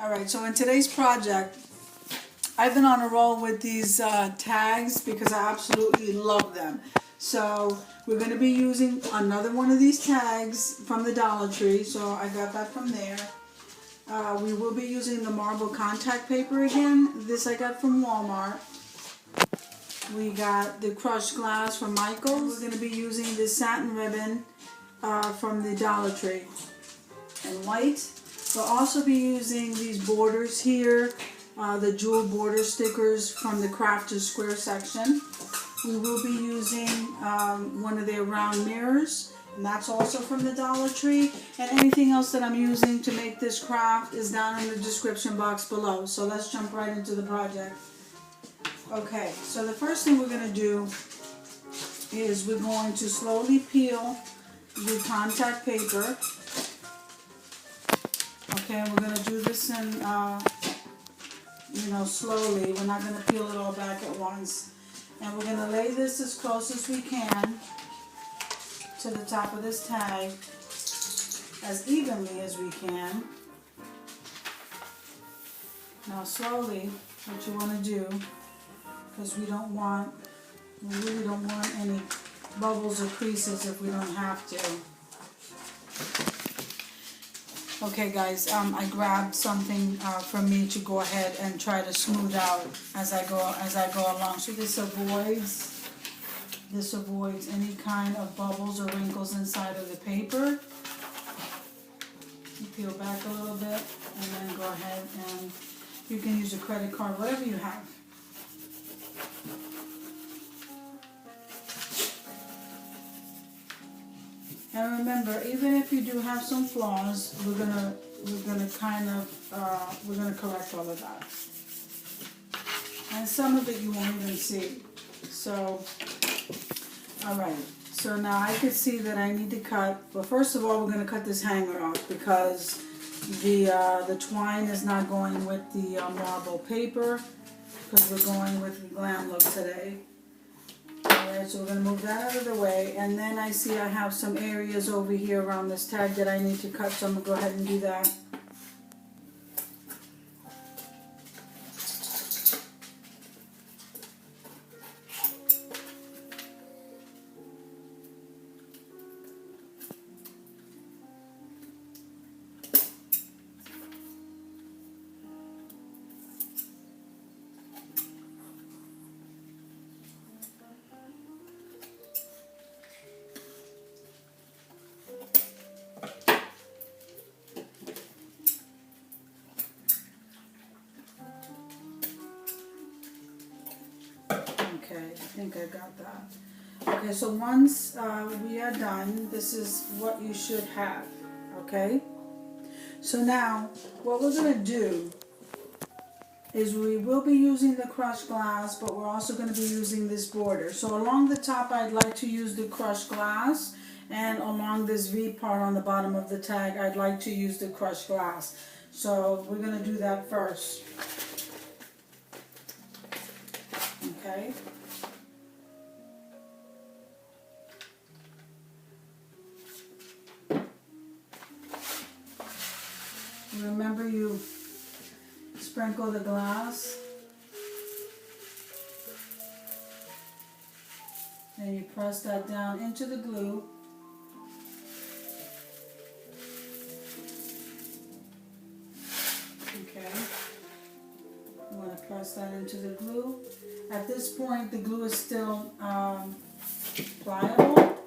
Alright, so in today's project, I've been on a roll with these tags because I absolutely love them. So we're going to be using another one of these tags from the Dollar Tree. So I got that from there. We will be using the marble contact paper again. This I got from Walmart. We got the crushed glass from Michael's. We're going to be using this satin ribbon from the Dollar Tree in white. We'll also be using these borders here, the jewel border stickers from the Crafter's Square section. We will be using one of their round mirrors, and that's also from the Dollar Tree. And anything else that I'm using to make this craft is down in the description box below. So let's jump right into the project. Okay, so the first thing we're going to do is we're going to slowly peel the contact paper. Okay, we're going to do this in, slowly. We're not going to peel it all back at once. And we're going to lay this as close as we can to the top of this tag, as evenly as we can. Now slowly, what you want to do, because we really don't want any bubbles or creases if we don't have to. Okay guys, I grabbed something from me to go ahead and try to smooth out as I go along. So this avoids any kind of bubbles or wrinkles inside of the paper. You peel back a little bit and then go ahead and you can use a credit card, whatever you have. And remember, even if you do have some flaws, we're gonna correct all of that. And some of it you won't even see. So, all right. So now I can see that I need to cut. Well, first of all, we're gonna cut this hanger off because the twine is not going with the marble paper because we're going with the glam look today. Alright, so we're going to move that out of the way, and then I see I have some areas over here around this tag that I need to cut, so I'm going to go ahead and do that. Okay, I think I got that. Okay, so once we are done, this is what you should have, okay? So now, what we're going to do is we will be using the crushed glass, but we're also going to be using this border. So along the top, I'd like to use the crushed glass, and along this V part on the bottom of the tag, I'd like to use the crushed glass. So we're going to do that first. Okay. Remember, you sprinkle the glass and you press that down into the glue. Okay. You want to press that into the glue. At this point, the glue is still pliable.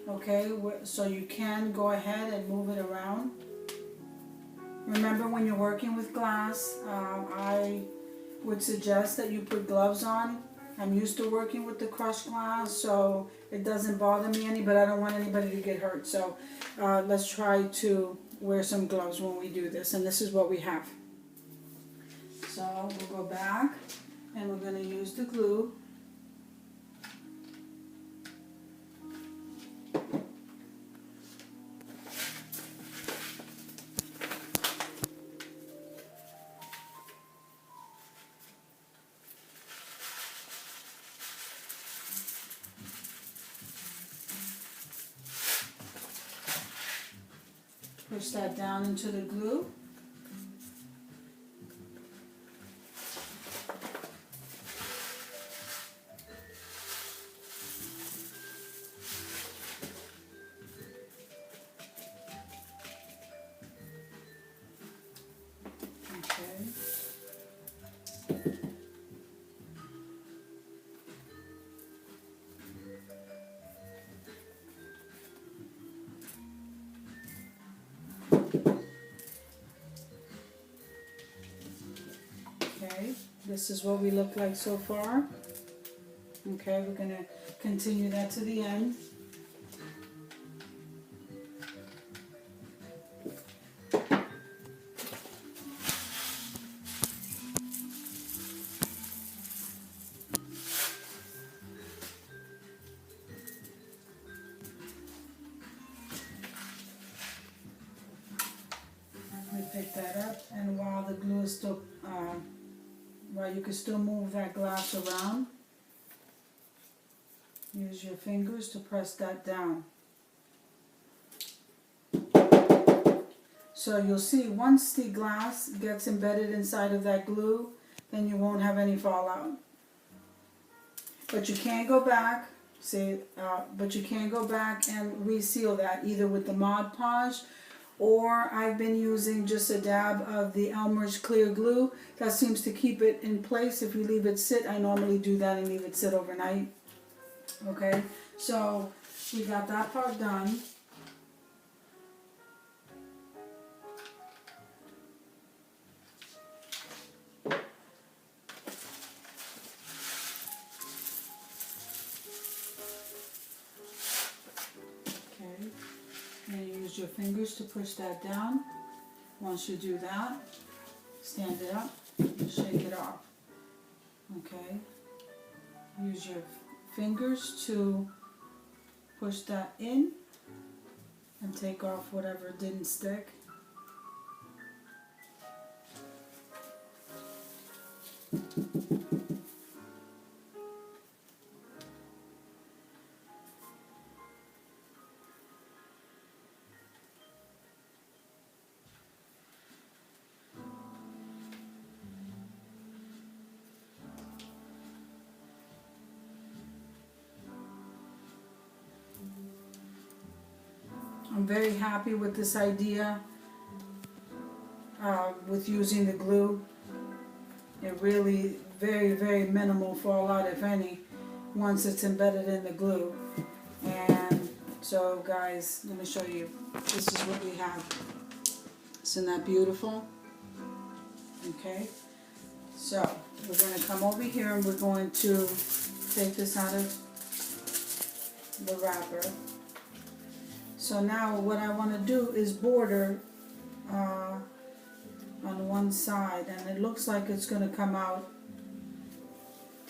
Okay, so you can go ahead and move it around. Remember, when you're working with glass, I would suggest that you put gloves on. I'm used to working with the crushed glass, so it doesn't bother me any, but I don't want anybody to get hurt. So let's try to wear some gloves when we do this, and this is what we have. So we'll go back, and we're going to use the glue. Push that down into the glue. This is what we look like so far. Okay, we're gonna continue that to the end. We pick that up, and while the glue is still, while you can still move that glass around, use your fingers to press that down. So you'll see once the glass gets embedded inside of that glue, then you won't have any fallout. But you can go back, but you can go back and reseal that either with the Mod Podge, or I've been using just a dab of the Elmer's clear glue. That seems to keep it in place if you leave it sit. I normally do that and leave it sit overnight. Okay, so we got that part done. Okay, and you use your fingers to push that down. Once you do that, stand it up, shake it off. Okay, use your fingers to push that in and take off whatever didn't stick. I'm very happy with this idea with using the glue. It really very minimal fallout, if any, once it's embedded in the glue. And so guys, let me show you. This is what we have. Isn't that beautiful? Okay, so we're going to come over here and we're going to take this out of the wrapper. So now what I want to do is border on one side, and it looks like it's going to come out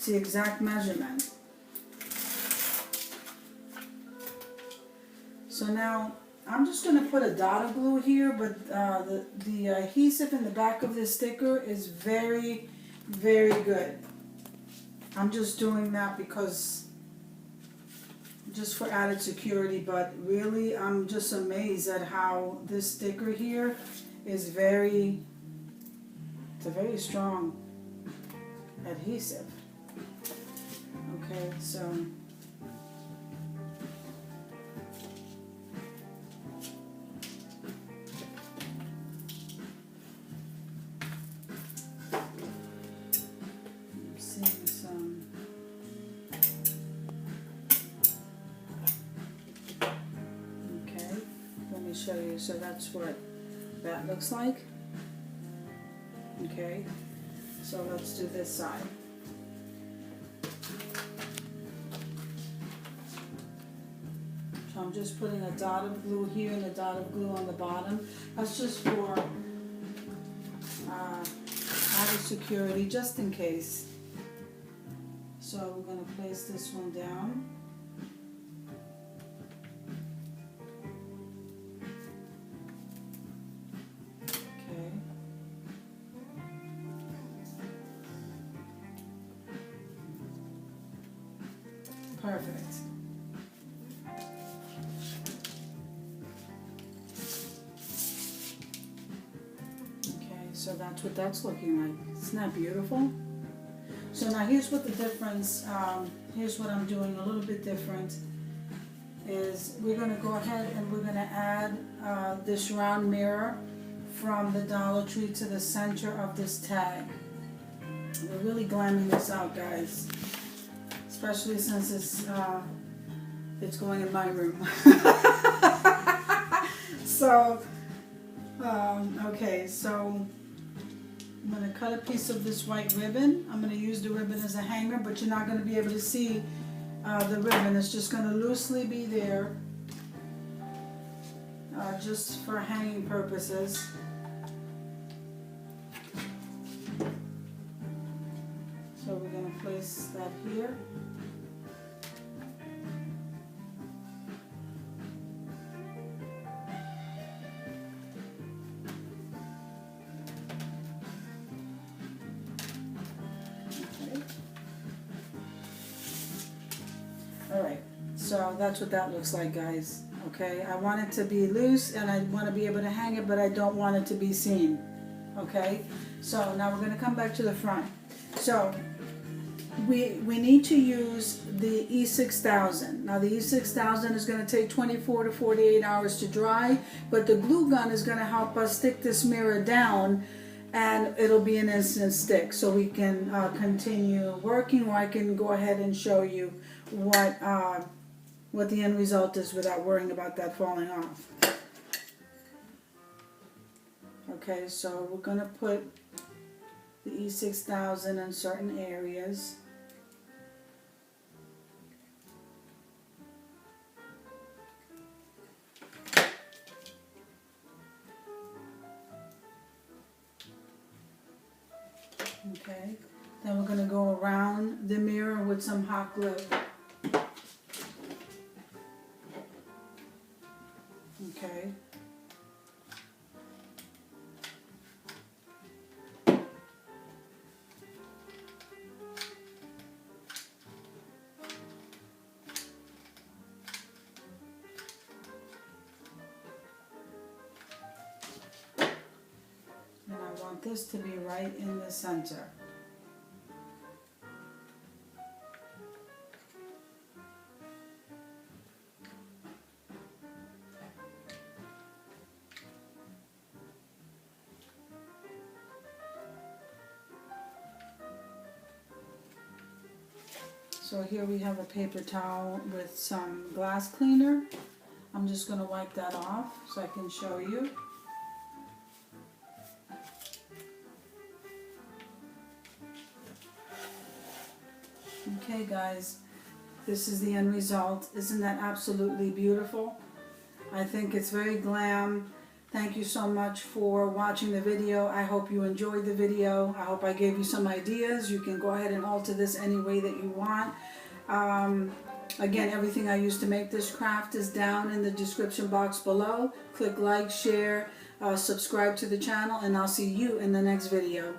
to the exact measurement. So now I'm just going to put a dot of glue here, but the adhesive in the back of this sticker is very good. I'm just doing that because just for added security, but really I'm just amazed at how this sticker here is it's a very strong adhesive. Okay, so I'm seeing some. Okay, let me show you. So that's what that looks like. Okay, so let's do this side. So I'm just putting a dot of glue here and a dot of glue on the bottom. That's just for added security, just in case. So we're going to place this one down. Perfect. Okay, so that's what that's looking like. Isn't that beautiful? So now here's what the difference, here's what I'm doing a little bit different, is we're going to go ahead and we're going to add this round mirror from the Dollar Tree to the center of this tag. We're really glamming this out, guys. Especially since it's going in my room. So, okay, so I'm going to cut a piece of this white ribbon. I'm going to use the ribbon as a hanger, but you're not going to be able to see the ribbon. It's just going to loosely be there, just for hanging purposes. So we're going to place that here. Alright, so that's what that looks like, guys. Okay, I want it to be loose and I want to be able to hang it, but I don't want it to be seen. Okay, so now we're going to come back to the front. So we need to use the E6000. Now the E6000 is going to take 24 to 48 hours to dry, but the glue gun is going to help us stick this mirror down, and it'll be an instant stick, so we can continue working, or I can go ahead and show you what the end result is without worrying about that falling off. Okay, so we're going to put the E6000 in certain areas. Okay, then we're going to go around the mirror with some hot glue. Okay. And I want this to be right in the center. So here we have a paper towel with some glass cleaner. I'm just going to wipe that off so I can show you. Okay guys, this is the end result. Isn't that absolutely beautiful? I think it's very glam. Thank you so much for watching the video. I hope you enjoyed the video. I hope I gave you some ideas. You can go ahead and alter this any way that you want. Again, everything I used to make this craft is down in the description box below. Click like, share, subscribe to the channel, and I'll see you in the next video.